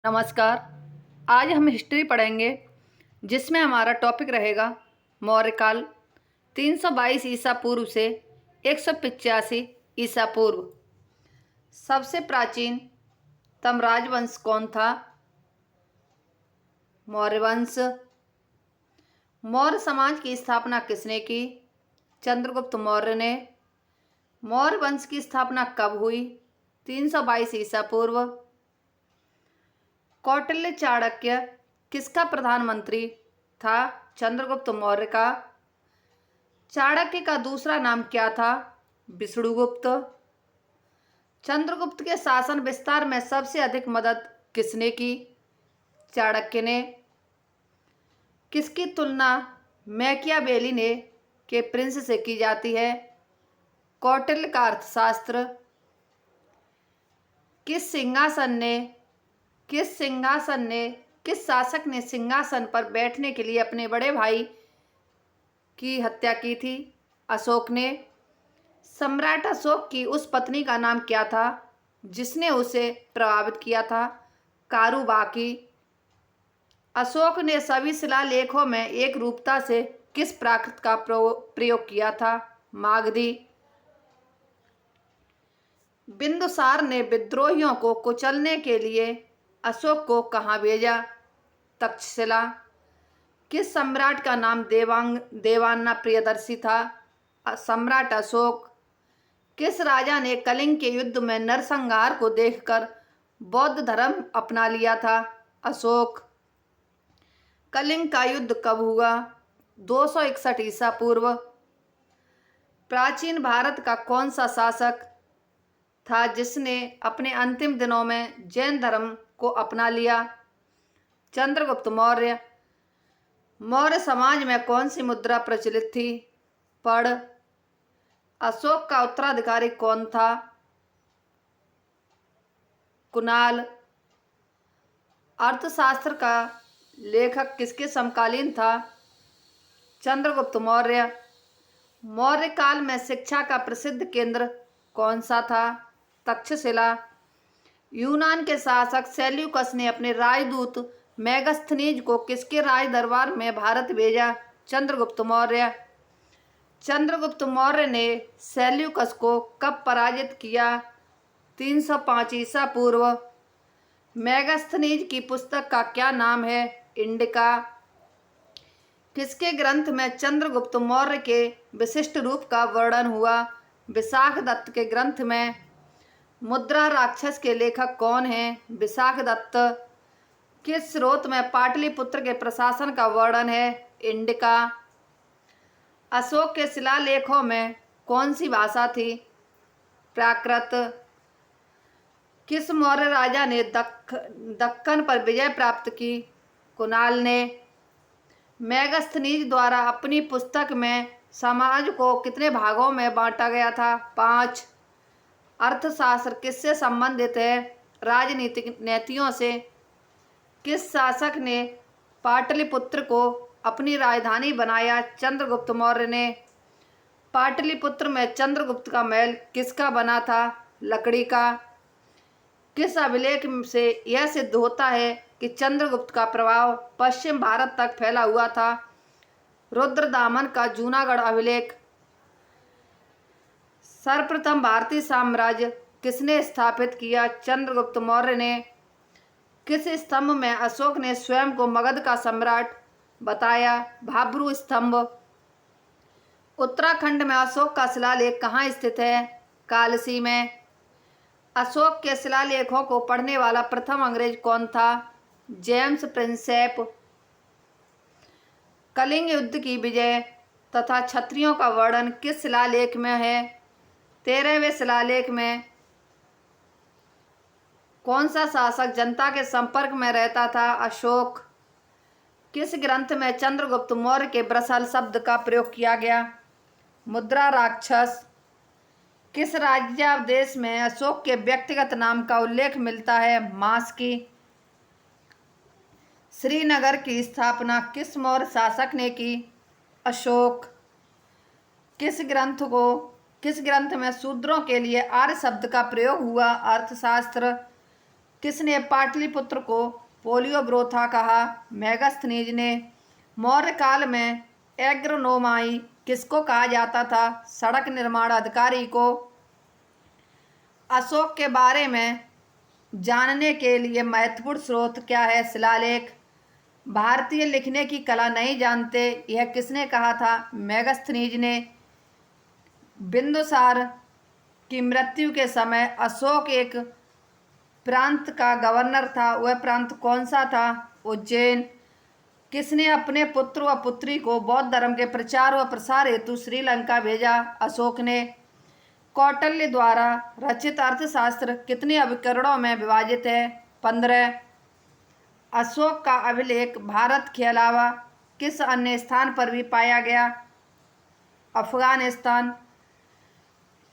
नमस्कार। आज हम हिस्ट्री पढ़ेंगे जिसमें हमारा टॉपिक रहेगा मौर्यकाल 322 ईसा पूर्व से 185 ईसा पूर्व। सबसे प्राचीनतम राजवंश कौन था? मौर्य वंश। मौर्य समाज की स्थापना किसने की? चंद्रगुप्त मौर्य ने। मौर्य वंश की स्थापना कब हुई? 322 ईसा पूर्व। कौटिल्य चाणक्य किसका प्रधानमंत्री था? चंद्रगुप्त मौर्य का। चाणक्य का दूसरा नाम क्या था? विष्णुगुप्त। चंद्रगुप्त के शासन विस्तार में सबसे अधिक मदद किसने की? चाणक्य ने। किसकी तुलना मैकियावेली ने के प्रिंस से की जाती है? कौटिल्य का अर्थशास्त्र। किस सिंहासन ने किस शासक ने सिंहासन पर बैठने के लिए अपने बड़े भाई की हत्या की थी? अशोक ने। सम्राट अशोक की उस पत्नी का नाम क्या था जिसने उसे प्रभावित किया था? कारूबाकी। अशोक ने सभी शिलालेखों में एक रूपता से किस प्राकृत का प्रयोग किया था? मागधी। बिंदुसार ने विद्रोहियों को कुचलने के लिए अशोक को कहाँ भेजा? तक्षशिला। किस सम्राट का नाम देवान्ना प्रियदर्शी था? सम्राट अशोक। किस राजा ने कलिंग के युद्ध में नरसंहार को देखकर बौद्ध धर्म अपना लिया था? अशोक। कलिंग का युद्ध कब हुआ? 261 ईसा पूर्व। प्राचीन भारत का कौन सा शासक था जिसने अपने अंतिम दिनों में जैन धर्म को अपना लिया? चंद्रगुप्त मौर्य। मौर्य समाज में कौन सी मुद्रा प्रचलित थी? पड़। अशोक का उत्तराधिकारी कौन था? कुणाल। अर्थशास्त्र का लेखक किसके समकालीन था? चंद्रगुप्त मौर्य। मौर्य काल में शिक्षा का प्रसिद्ध केंद्र कौन सा था? तक्षशिला। यूनान के शासक सेल्यूकस ने अपने राजदूत मेगास्थनीज को किसके राज दरबार में भारत भेजा? चंद्रगुप्त मौर्य। चंद्रगुप्त मौर्य ने सेल्यूकस को कब पराजित किया? 305 ईसा पूर्व। मेगास्थनीज की पुस्तक का क्या नाम है? इंडिका। किसके ग्रंथ में चंद्रगुप्त मौर्य के विशिष्ट रूप का वर्णन हुआ? विशाखदत्त के ग्रंथ में। मुद्रा राक्षस के लेखक कौन हैं? विशाखदत्त। किस स्रोत में पाटलिपुत्र के प्रशासन का वर्णन है? इंडिका। अशोक के शिलालेखों में कौन सी भाषा थी? प्राकृत। किस मौर्य राजा ने दक्कन पर विजय प्राप्त की? कुणाल ने। मेगास्थनीज द्वारा अपनी पुस्तक में समाज को कितने भागों में बांटा गया था? 5। अर्थशास्त्र किससे संबंधित है? राजनीतिक नीतियों से। किस शासक ने पाटलिपुत्र को अपनी राजधानी बनाया? चंद्रगुप्त मौर्य ने। पाटलिपुत्र में चंद्रगुप्त का महल किसका बना था? लकड़ी का। किस अभिलेख से यह सिद्ध होता है कि चंद्रगुप्त का प्रभाव पश्चिम भारत तक फैला हुआ था? रुद्रदामन का जूनागढ़ अभिलेख। सर्वप्रथम भारतीय साम्राज्य किसने स्थापित किया? चंद्रगुप्त मौर्य ने। किस स्तंभ में अशोक ने स्वयं को मगध का सम्राट बताया? भाब्रू स्तंभ। उत्तराखंड में अशोक का शिलालेख कहाँ स्थित है? कालसी में। अशोक के शिलालेखों को पढ़ने वाला प्रथम अंग्रेज कौन था? James Prinsep. कलिंग युद्ध की विजय तथा क्षत्रियों का वर्णन किस शिलालेख में है? 13वें शिलालेख में। कौन सा शासक जनता के संपर्क में रहता था? अशोक। किस ग्रंथ में चंद्रगुप्त मौर्य के ब्रसल शब्द का प्रयोग किया गया? मुद्रा राक्षस। किस राज्यादेश में अशोक के व्यक्तिगत नाम का उल्लेख मिलता है? मास की। श्रीनगर की स्थापना किस मौर्य शासक ने की? अशोक। किस ग्रंथ में शूद्रों के लिए आर्य शब्द का प्रयोग हुआ? अर्थशास्त्र। किसने पाटलिपुत्र को पोलियो ब्रोथा कहा? मेगास्थनीज ने। मौर्य काल में एग्रोनोमाई किसको कहा जाता था? सड़क निर्माण अधिकारी को। अशोक के बारे में जानने के लिए महत्वपूर्ण स्रोत क्या है? शिलालेख। भारतीय लिखने की कला नहीं जानते, यह किसने कहा था? मेगास्थनीज ने। बिंदुसार की मृत्यु के समय अशोक एक प्रांत का गवर्नर था, वह प्रांत कौन सा था? उज्जैन। किसने अपने पुत्र व पुत्री को बौद्ध धर्म के प्रचार व प्रसार हेतु श्रीलंका भेजा? अशोक ने। कौटिल्य द्वारा रचित अर्थशास्त्र कितने अभिकरणों में विभाजित है? 15। अशोक का अभिलेख भारत के अलावा किस अन्य स्थान पर भी पाया गया? अफगानिस्तान।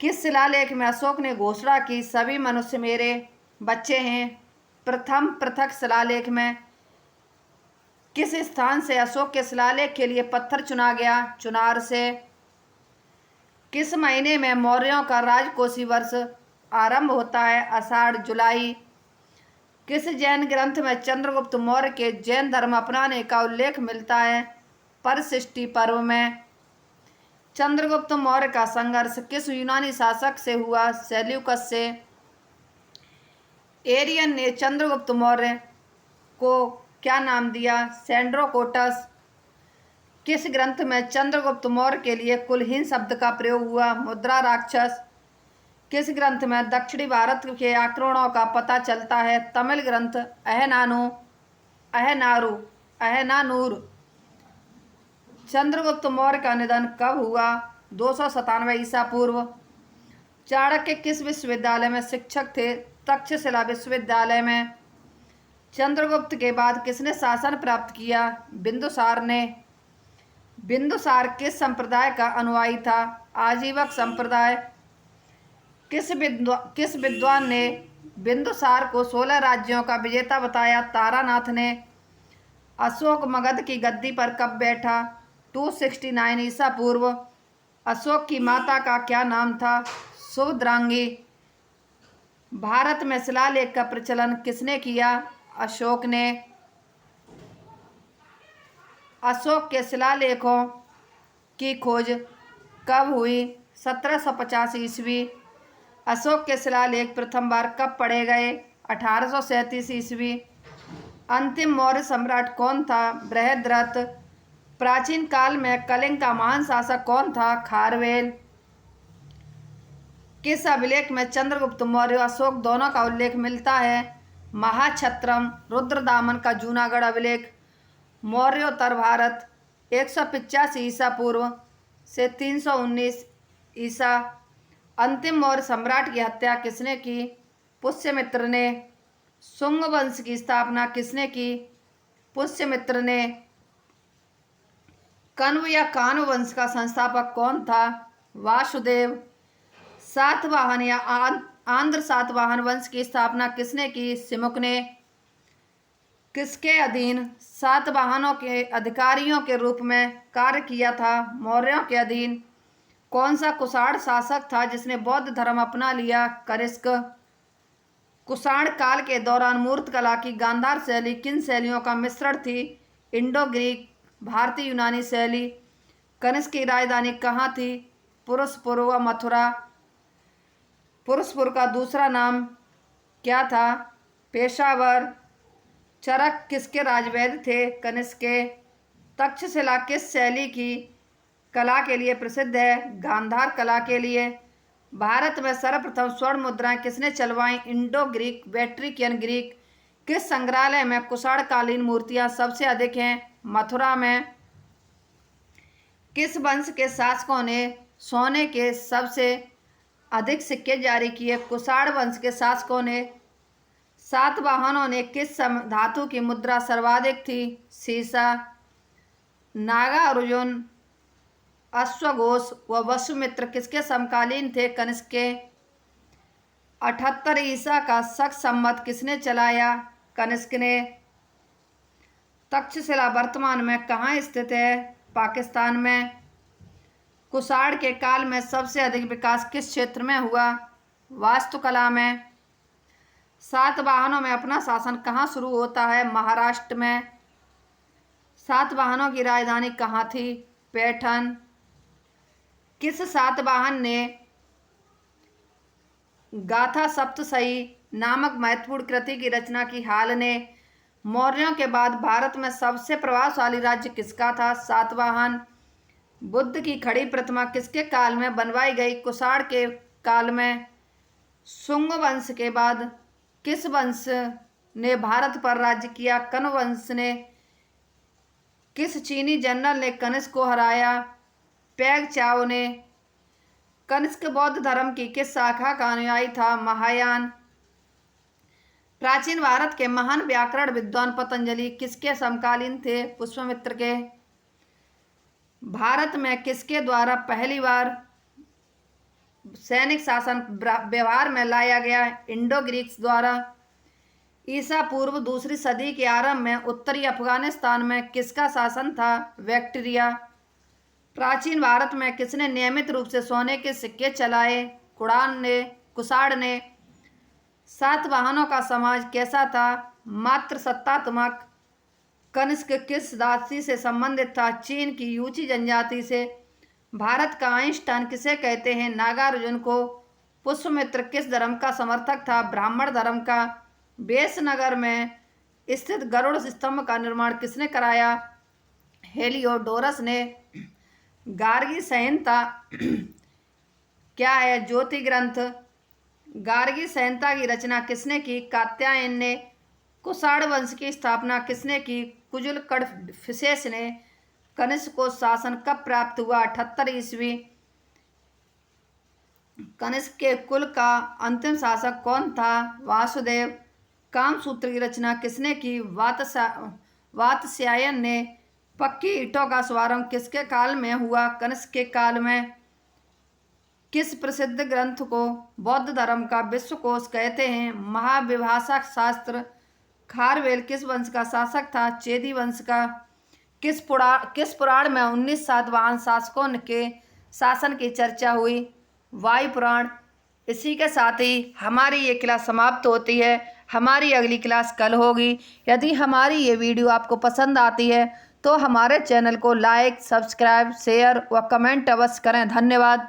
किस शिलालेख में अशोक ने घोषणा की सभी मनुष्य मेरे बच्चे हैं? प्रथम पृथक शिलालेख में। किस स्थान से अशोक के शिलालेख के लिए पत्थर चुना गया? चुनार से। किस महीने में मौर्यों का राजकोषीय वर्ष आरंभ होता है? आषाढ़ जुलाई। किस जैन ग्रंथ में चंद्रगुप्त मौर्य के जैन धर्म अपनाने का उल्लेख मिलता है? परशिष्टि पर्व में। चंद्रगुप्त मौर्य का संघर्ष किस यूनानी शासक से हुआ? सेल्यूकस से। एरियन ने चंद्रगुप्त मौर्य को क्या नाम दिया? सेंड्रोकोटस। किस ग्रंथ में चंद्रगुप्त मौर्य के लिए कुलहीन शब्द का प्रयोग हुआ? मुद्रा राक्षस। किस ग्रंथ में दक्षिणी भारत के आक्रमणों का पता चलता है? तमिल ग्रंथ अहनानूर। चंद्रगुप्त मौर्य का निधन कब हुआ? 297 ईसा पूर्व। चाणक्य किस विश्वविद्यालय में शिक्षक थे? तक्षशिला विश्वविद्यालय में। चंद्रगुप्त के बाद किसने शासन प्राप्त किया? बिंदुसार ने। बिंदुसार किस संप्रदाय का अनुयायी था? आजीवक संप्रदाय। किस विद्वान ने बिंदुसार को 16 राज्यों का विजेता बताया? तारानाथ ने। अशोक मगध की गद्दी पर कब बैठा? 269 ईसा पूर्व। अशोक की माता का क्या नाम था? सुभद्रांगी। भारत में शिलालेख का प्रचलन किसने किया? अशोक ने। अशोक के शिलालेखों की खोज कब हुई? 1750 ईस्वी। अशोक के शिलालेख प्रथम बार कब पढ़े गए? 1837 ईस्वी। अंतिम मौर्य सम्राट कौन था? बृहद्रथ। प्राचीन काल में कलिंग का महान शासक कौन था? खारवेल। किस अभिलेख में चंद्रगुप्त मौर्य और अशोक दोनों का उल्लेख मिलता है? महाक्षत्रम। रुद्रदामन का जूनागढ़ अभिलेख। मौर्योत्तर भारत 185 ईसा पूर्व से 319 ईसा। अंतिम मौर्य सम्राट की हत्या किसने की? पुष्यमित्र ने। शुंग वंश की स्थापना किसने की? पुष्यमित्र ने। कण्व या कान्व वंश का संस्थापक कौन था? वासुदेव। सातवाहन या आंध्र सातवाहन वंश की स्थापना किसने की? सिमुक ने। किसके अधीन सातवाहनों के अधिकारियों के रूप में कार्य किया था? मौर्यों के अधीन। कौन सा कुषाण शासक था जिसने बौद्ध धर्म अपना लिया? कनिष्क। कुषाण काल के दौरान मूर्तिकला की गांधार शैली किन शैलियों का मिश्रण थी? इंडो ग्रीक, भारतीय यूनानी शैली। कनिष्क की राजधानी कहाँ थी? पुरुषपुर व मथुरा। पुरुषपुर का दूसरा नाम क्या था? पेशावर। चरक किसके राजवैद्य थे? कनिष्क के। तक्षशिला किस शैली की कला के लिए प्रसिद्ध है? गांधार कला के लिए। भारत में सर्वप्रथम स्वर्ण मुद्राएं किसने चलवाई? इंडो ग्रीक, वेट्रिकियन ग्रीक। किस संग्रहालय में कुषाणकालीन मूर्तियां सबसे अधिक हैं? मथुरा में। किस वंश के शासकों ने सोने के सबसे अधिक सिक्के जारी किए? कुषाण वंश के शासकों ने। सातवाहनों ने किस धातु की मुद्रा सर्वाधिक थी? सीसा। नागार्जुन, अश्वघोष व वसुमित्र किसके समकालीन थे? कनिष्क के। 78 ईसा का शक संवत किसने चलाया? कनिष्क ने। तक्षशिला वर्तमान में कहाँ स्थित है? पाकिस्तान में। कुषाण के काल में सबसे अधिक विकास किस क्षेत्र में हुआ? वास्तुकला में। सातवाहनों में अपना शासन कहाँ शुरू होता है? महाराष्ट्र में। सातवाहनों की राजधानी कहाँ थी? पैठन। किस सातवाहन ने गाथा सप्तशती नामक महत्वपूर्ण कृति की रचना की? हाल ने। मौर्यों के बाद भारत में सबसे प्रभावशाली राज्य किसका था? सातवाहन। बुद्ध की खड़ी प्रतिमा किसके काल में बनवाई गई? कुषाण के काल में। शुंग वंश के बाद किस वंश ने भारत पर राज्य किया? कन वंश ने। किस चीनी जनरल ने कनिष्क को हराया? पैंग चाओ ने। कनिष्क बौद्ध धर्म की किस शाखा का अनुयायी था? महायान। प्राचीन भारत के महान व्याकरण विद्वान पतंजलि किसके समकालीन थे? पुष्यमित्र के। भारत में किसके द्वारा पहली बार सैनिक शासन व्यवहार में लाया गया? इंडो ग्रीक्स द्वारा। ईसा पूर्व दूसरी सदी के आरंभ में उत्तरी अफगानिस्तान में किसका शासन था? बैक्टीरिया। प्राचीन भारत में किसने नियमित रूप से सोने के सिक्के चलाए? कुषाण ने। सातवाहनों का समाज कैसा था? मात्र सत्तात्मक। कनिष्क किस दासी से संबंधित था? चीन की यूची जनजाति से। भारत का आइंस्टाइन किसे कहते हैं? नागार्जुन को। पुष्यमित्र किस धर्म का समर्थक था? ब्राह्मण धर्म का। बेसनगर में स्थित गरुड़ स्तंभ का निर्माण किसने कराया? हेलियोडोरस ने। गार्गी संहिता क्या है? ज्योति ग्रंथ। गार्गी संहिता की रचना किसने की? कात्यायन ने। कुषाण वंश की स्थापना किसने की? कुजुल कडफिसेस ने। कनिष्क को शासन कब प्राप्त हुआ? 78 ईस्वी। कनिष्क के कुल का अंतिम शासक कौन था? वासुदेव। कामसूत्र की रचना किसने की? वात्स्यायन ने। पक्की ईंटों का शुभारंभ किसके काल में हुआ? कनिष्क के काल में। किस प्रसिद्ध ग्रंथ को बौद्ध धर्म का विश्वकोश कहते हैं? महाविभाषा शास्त्र। खारवेल किस वंश का शासक था? चेदी वंश का। किस पुराण में 19 सातवाहन शासकों के शासन की चर्चा हुई? वायु पुराण। इसी के साथ ही हमारी ये क्लास समाप्त होती है। हमारी अगली क्लास कल होगी। यदि हमारी ये वीडियो आपको पसंद आती है तो हमारे चैनल को लाइक, सब्सक्राइब, शेयर व कमेंट अवश्य करें। धन्यवाद।